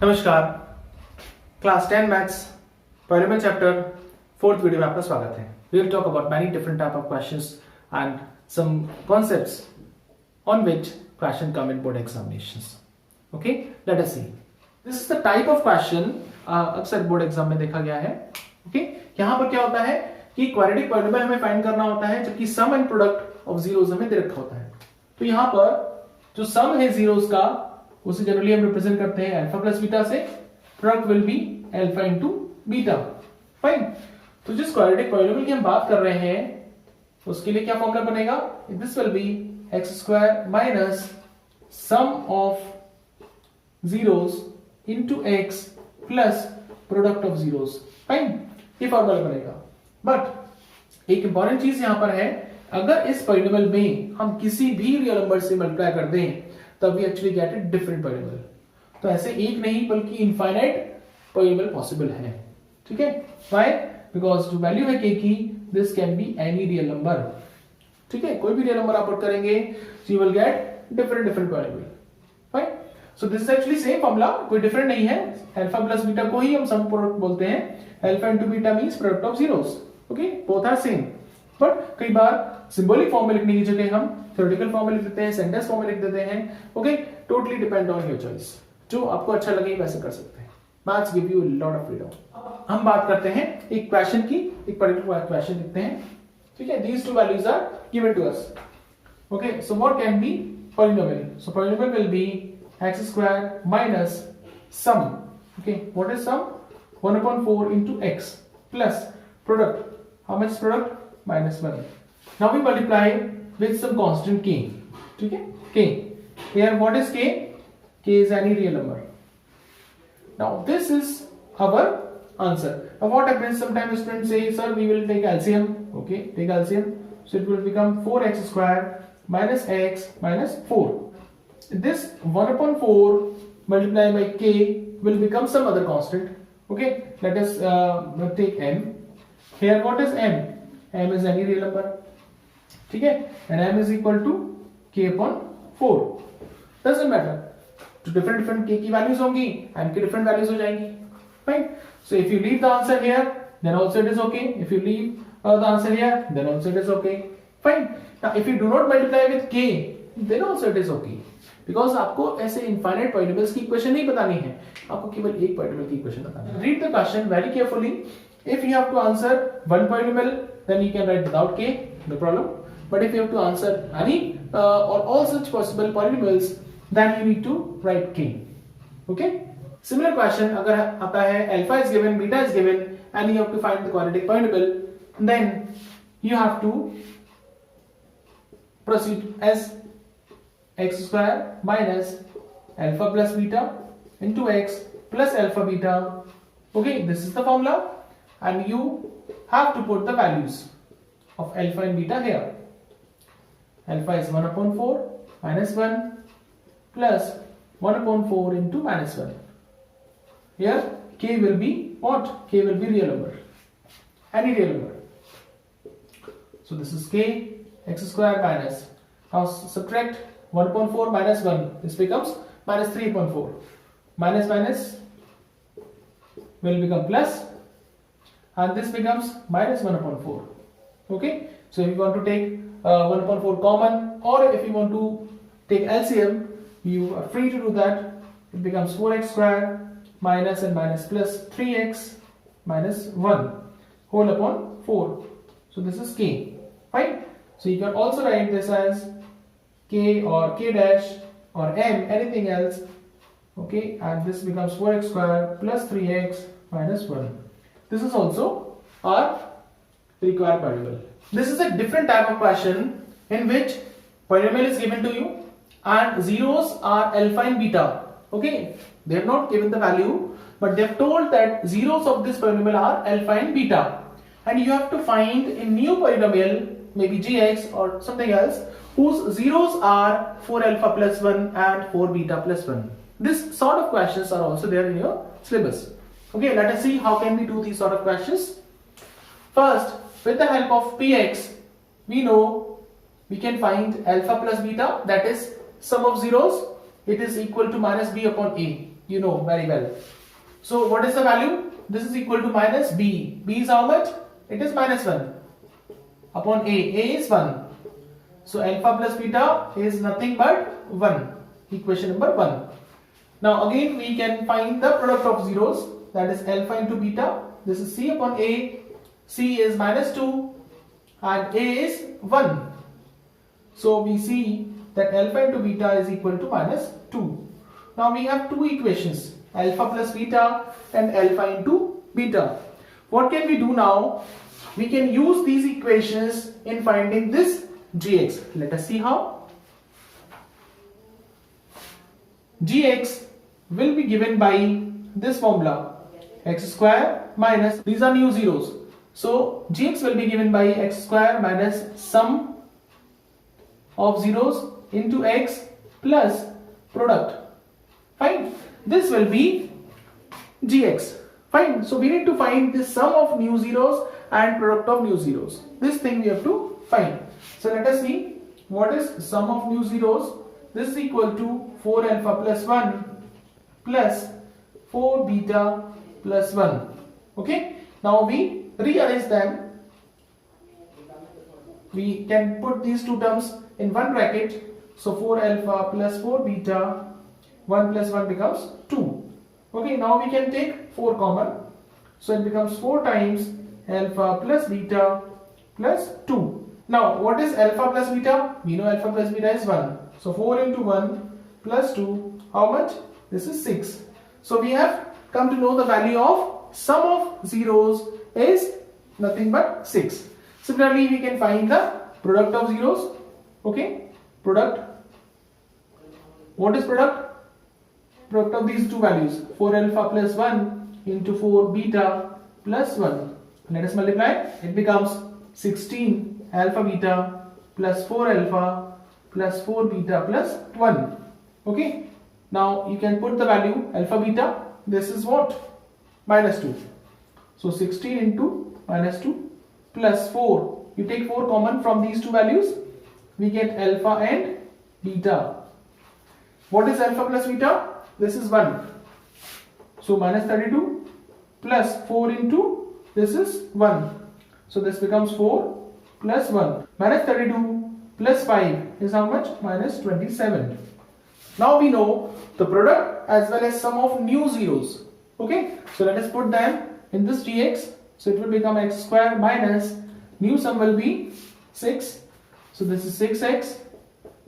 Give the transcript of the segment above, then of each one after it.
नमस्कार, class 10 maths polynomial chapter 4th video में आपका स्वागत है। We will talk about many different type of questions and some concepts on which question come in board examinations. Okay, let us see. This is the type of question अक्सर board exam में देखा गया है। Okay, यहाँ पर क्या होता है कि क्वाड्रेटिक पॉलिनोमियल हमें फाइंड करना होता है, जबकि सम एंड प्रोडक्ट ऑफ जीरोस हमें दे रखा होता है। तो यहाँ पर जो सम है जीरोस का, उसे जनरली हम रिप्रेजेंट करते हैं अल्फा प्लस बीटा से। Product will be alpha into beta. Fine. तो जिस क्वाड्रेटिक पॉलिनोमियल की हम बात कर रहे हैं उसके लिए क्या फॉर्मूला बनेगा? This will be x square minus sum of zeros into x plus product of zeros. Fine, ये फॉर्मूला बनेगा। बट एक इंपॉर्टेंट चीज यहां पर है, अगर इस पॉलिनोमियल में हम किसी भी रियल नंबर से मल्टीप्लाई कर दें तब we actually get a different polynomial. तो ऐसे एक नहीं बल्कि इनफाइनाइट पॉलिनोमियल पॉसिबल है। ठीक है, व्हाई? बिकॉज जो वैल्यू है k की, this can be any real number. ठीक है, कोई भी रियल नंबर आप पुट करेंगे you will get different polynomial. Fine. So this is actually same formula, कोई डिफरेंट नहीं है। अल्फा प्लस बीटा को ही हम सम प्रोडक्ट बोलते हैं। Alpha into beta means product of zeros. Okay, both are same. But कई बार सिंबॉलिक फॉर्म में लिखने की जगह हम थ्योरेटिकल फॉर्म में लिख देते हैं, सेंटेंस फॉर्म में लिख देते हैं। Okay, totally depend on your choice. जो आपको अच्छा लगे वैसे कर सकते हैं। Maths give you lot of freedom. हम बात करते हैं एक क्वेश्चन की, एक पर्टिकुलर क्वेश्चन लिखते हैं। ठीक है, these two values are given to us. Okay, so what can be polynomial? So polynomial will be x square minus sum. Okay, what is sum? 1 upon 4 into x plus product. How much product? Minus 1. Now we multiply with some constant k. ठीक है, k. Here what is k? K is any real number. Now this is our answer. Now what happens? Sometimes students say, sir, we will take LCM. Okay, take LCM. So it will become 4x square minus x minus 4. This 1 upon 4 multiplied by k will become some other constant. Okay, let us take m. Here what is m? M is any real number. ठीक है, and m is equal to k upon 4. Doesn't matter. तो different k की values होंगी, m की different values हो जाएंगी. Fine. So if you leave the answer here, then also it is okay. If you leave the answer here, then also it is okay. Fine. Now if you do not multiply with k, then also it is okay. Because आपको ऐसे infinite polynomials की equation नहीं बतानी है, आपको केवल एक polynomial की इक्वेशन बतानी है. Read the question very carefully. If you have to answer one polynomial, then you can write without k, no problem. But if you have to answer any or all such possible polynomials, then you need to write k. Okay? Similar question, अगर आता है alpha is given, beta is given, and you have to find the quadratic polynomial, then you have to proceed as x square minus alpha plus beta into x plus alpha beta. Okay, this is the formula, and you have to put the values of alpha and beta here. Alpha is 1 upon 4 minus 1 plus 1 upon 4 into minus 1. Here k will be what? K will be real number, any real number. So this is k, x square minus, now subtract 1 upon 4 minus 1, this becomes minus 3 upon 4. Minus minus will become plus, and this becomes minus 1 upon 4. Okay, so if you want to take 1 upon 4 common, or if you want to take LCM, you are free to do that. It becomes 4x square minus and minus plus 3x minus 1 whole upon 4. So this is k. Fine. So you can also write this as k or k dash or m, anything else. Okay, and this becomes 4x square plus 3x minus 1. This is also our required polynomial. This is a different type of question in which polynomial is given to you and zeros are alpha and beta. Okay, they have not given the value, but they have told that zeros of this polynomial are alpha and beta, and you have to find a new polynomial, maybe gx or something else, whose zeros are 4 alpha plus 1 and 4 beta plus 1. This sort of questions are also there in your syllabus. Okay, let us see how can we do these sort of questions. First, with the help of px, we know we can find alpha plus beta, that is sum of zeros. It is equal to minus b upon a. you know very well. So what is the value? This is equal to minus b. B is how much? It is minus 1 upon a. A is 1. So alpha plus beta is nothing but 1. Equation number 1. Now again we can find the product of zeros, that is alpha into beta. This is c upon a. C is minus 2 and a is 1. So we see that alpha into beta is equal to minus 2. Now we have two equations, alpha plus beta and alpha into beta. What can we do now? We can use these equations in finding this gx. Let us see how. Gx will be given by this formula, x square minus, these are new zeros. So gx will be given by x square minus sum of zeros into x plus product. Fine. This will be gx. Fine. So we need to find the sum of new zeros and product of new zeros. This thing we have to find. So let us see what is sum of new zeros. This is equal to 4 alpha plus 1 plus 4 beta plus 1. Okay. Now we rearrange them. We can put these two terms in one bracket. So 4 alpha plus 4 beta, 1 plus 1 becomes 2. Okay, now we can take 4 common. So it becomes 4 times alpha plus beta plus 2. Now what is alpha plus beta? We know alpha plus beta is 1. So 4 into 1 plus 2, how much? This is 6. So we have come to know the value of sum of zeros is nothing but 6. Similarly, we can find the product of zeros. Okay, product. What is product? Product of these two values, 4 alpha plus 1 into 4 beta plus 1. Let us multiply. It becomes 16 alpha beta plus 4 alpha plus 4 beta plus 1. Okay. Now you can put the value alpha beta. This is what? Minus 2. So 16 into minus 2 plus 4. You take 4 common from these two values. We get alpha and beta. What is alpha plus beta? This is 1. So minus 32 plus 4 into this is 1. So this becomes 4 plus 1. Minus 32 plus 5 is how much? Minus 27. Now we know the product as well as sum of new zeros. Okay. So let us put them in this gx. So it will become x square minus new sum will be 6. So this is 6x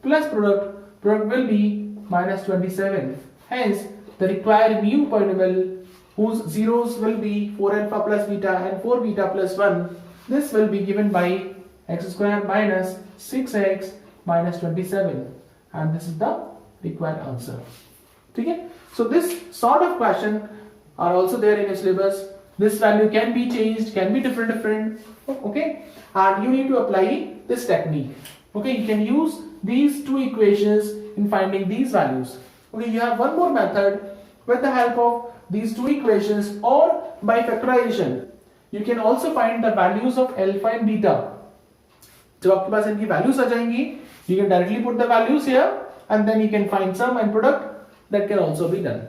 plus product. Product will be minus 27. Hence, the required new polynomial whose zeros will be 4 alpha plus beta and 4 beta plus 1. This will be given by x square minus 6x minus 27. And this is the required answer. Okay? So this sort of question are also there in your syllabus. This value can be changed, can be different. Okay? And you need to apply this technique. Okay? You can use these two equations in finding these values. Okay, you have one more method with the help of these two equations or by factorization. You can also find the values of alpha and beta. जब आपके पास इनकी values आ जाएंगी, you can directly put the values here and then you can find sum and product. That can also be done.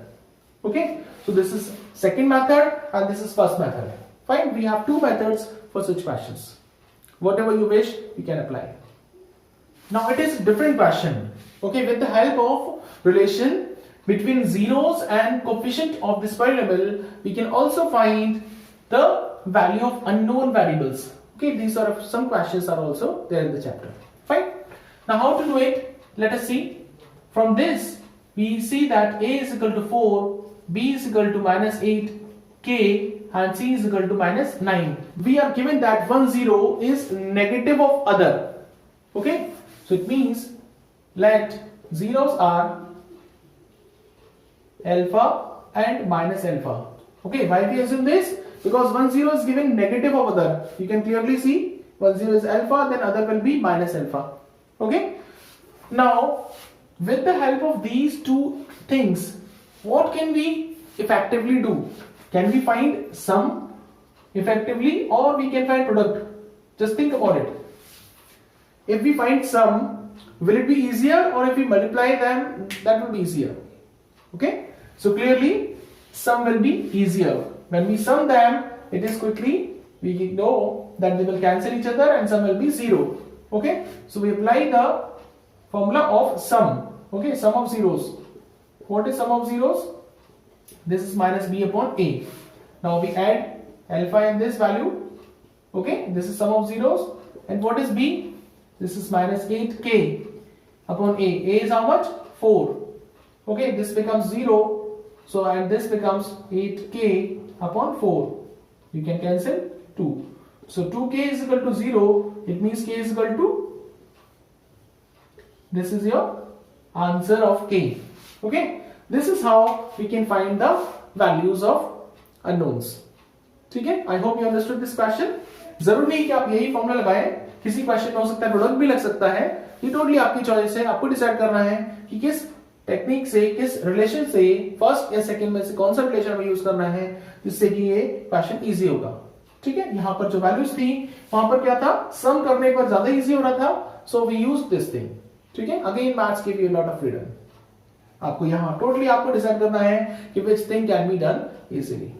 Okay, so this is second method and this is first method. Fine, we have two methods for such questions. Whatever you wish, you can apply. Now it is a different question. Okay, with the help of relation between zeros and coefficient of this polynomial, we can also find the value of unknown variables. Okay, these are some questions are also there in the chapter. Fine. Now how to do it? Let us see. From this, we see that a is equal to 4, b is equal to minus 8, k and c is equal to minus 9. We are given that 1 0 is negative of other. Okay, so it means let zeros are alpha and minus alpha. Okay, why we assume this? Because 1 0 is given negative of other. You can clearly see 1 0 is alpha, then other will be minus alpha. Okay. Now, with the help of these two things, what can we effectively do? Can we find sum effectively or we can find product? Just think about it. If we find sum, will it be easier, or if we multiply them, that will be easier? Okay. So clearly sum will be easier. When we sum them, it is quickly we know that they will cancel each other and sum will be 0. Okay, so we apply the formula of sum. Okay, sum of zeros. What is sum of zeros? This is minus b upon a. Now we add alpha in this value. Okay, this is sum of zeros. And what is b? This is minus 8k upon a. A is how much? 4. Okay, this becomes 0. So and this becomes 8k upon 4. You can cancel 2. So 2k is equal to 0. It means k is equal to, this is your answer of k. Okay, this is how we can find the values of unknowns. ठीक है, I hope you understood this question. जरूर नहीं कि आप यही formula लगाएं, किसी question में हो सकता है प्रोडक्ट भी लग सकता है. ये टोटली आपकी चॉइस है. आपको डिसाइड करना है कि किस टेक्निक से, किस रिलेशन से, फर्स्ट या सेकंड में से कौन सा रिलेशन में यूज करना है जिससे कि ये क्वेश्चन इजी होगा. ठीक है, यहाँ पर जो वैल्यूज थी वहां पर क्या था, सम करने पर ज्यादा इजी हो रहा था. So we use this thing. ठीक है, again maths give you lot of freedom. आपको यहाँ टोटली आपको डिसाइड करना है कि which thing can be done easily.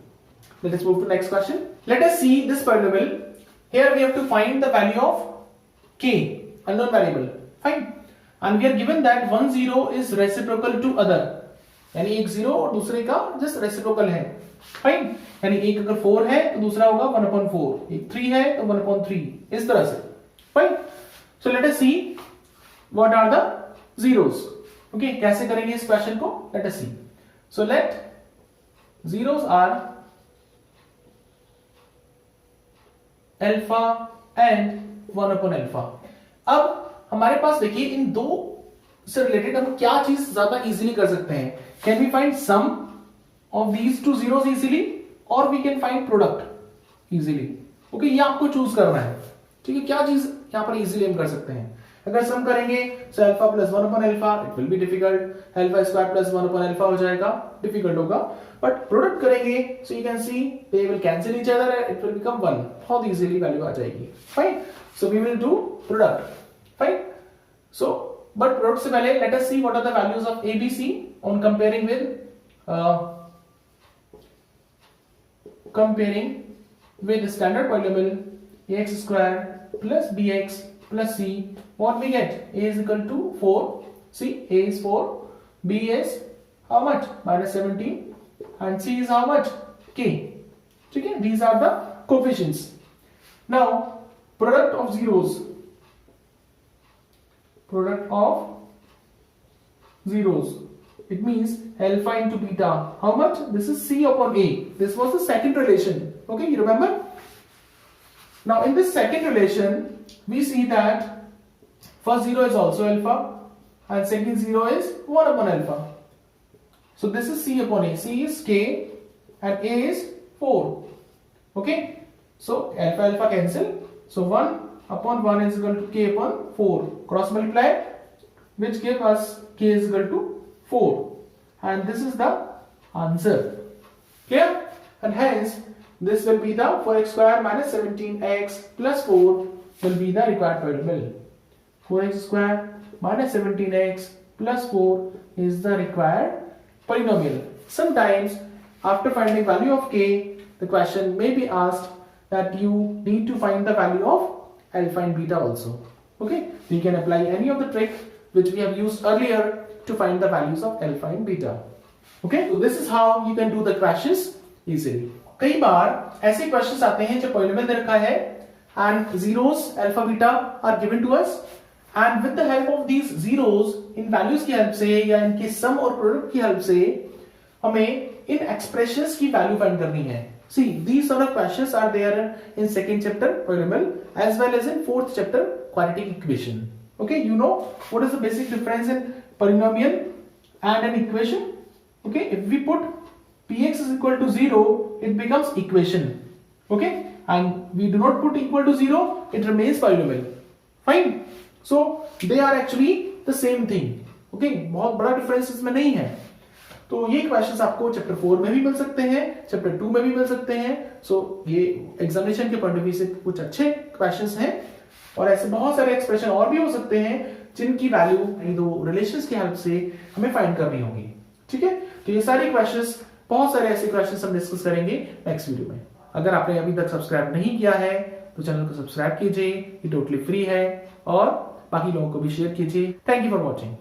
Let us move to next question. Let us see this polynomial. Here we have to find the value of k, unknown variable. Fine. And we are given that one zero is reciprocal to other. यानी एक zero और दूसरे का just reciprocal है. Fine, यानी एक अगर 4 है तो दूसरा होगा 1/4. एक 3 है तो 1/3. इस तरह से. Fine. So let us see what are the zeros. Okay, कैसे करेंगे इस क्वेश्चन को? Let us see. So let zeros are alpha and 1/अल्फा. अब हमारे पास देखिए इन दो से रिलेटेड हम क्या चीज ज्यादा इजीली कर सकते हैं. Can we find sum of these two zeros easily और we can find product easily. Okay, ये आपको चूज करना है. ठीक है, क्या चीज यहां पर इजीली हम कर सकते हैं. अगर सम करेंगे सो अल्फा प्लस 1/अल्फा it will be difficult. Alpha square plus 1/अल्फा हो जाएगा, डिफिकल्ट होगा. बट प्रोडक्ट करेंगे so you can see they will cancel each other, it will become 1. बहुत इजीली वैल्यू आ जाएगी. Fine, so we will do product. Fine. So, but product से पहले let us see what are the values of A, B, C on comparing with standard polynomial ax square plus bx plus c. What we get? A is equal to 4. See, A is 4, B is how much? Minus 17, and C is how much? K. Okay, these are the coefficients. Now, product of zeros. Product of zeros. It means alpha into beta. How much? This is C upon A. This was the second relation. Okay, you remember? Now in this second relation, we see that first zero is also alpha and second zero is 1/alpha. So this is C upon A. C is K and A is 4. Okay, so alpha alpha cancel. So 1/1 is equal to k upon 4. Cross multiply, which give us k is equal to 4. And this is the answer. Clear? And hence, this will be the 4x square minus 17x plus 4 will be the required polynomial. 4x square minus 17x plus 4 is the required polynomial. Sometimes, after finding value of k, the question may be asked that you need to find the value of alpha and beta also. Okay, we can apply any of the trick which we have used earlier to find the values of alpha and beta. Okay, so this is how you can do the questions easily. कई बार ऐसे questions आते हैं जब polynomial दे रखा है and zeros alpha beta are given to us and with the help of these zeros in values की help से या इनके sum और product की help से हमें इन expressions की value find करनी है. See, these sort of questions are there in second chapter polynomial as well as in fourth chapter quadratic equation. Okay, you know what is the basic difference in polynomial and an equation? Okay, if we put px is equal to 0, it becomes equation. Okay, and we do not put equal to 0, it remains polynomial. Fine. So they are actually the same thing. Okay, बहुत बड़ा difference इसमें नहीं है. तो ये questions आपको chapter 4 में भी मिल सकते हैं, चैप्टर 2 में भी मिल सकते हैं. सो ये एग्जामिनेशन के पॉइंट ऑफ व्यू से कुछ अच्छे क्वेश्चंस हैं और ऐसे बहुत सारे एक्सप्रेशन और भी हो सकते हैं जिनकी वैल्यू इन दो रिलेशंस की हेल्प से हमें फाइंड करनी होगी. ठीक है, तो ये सारे क्वेश्चंस, बहुत सारे ऐसे क्वेश्चंस हम डिस्कस करेंगे नेक्स्ट वीडियो में। अगर आपने अभी तक सब्सक्राइब नहीं किया है तो चैनल को सब्सक्राइब कीजिए, ये टोटली फ्री है, और बाकी लोगों को भी शेयर कीजिए। Thank you for watching.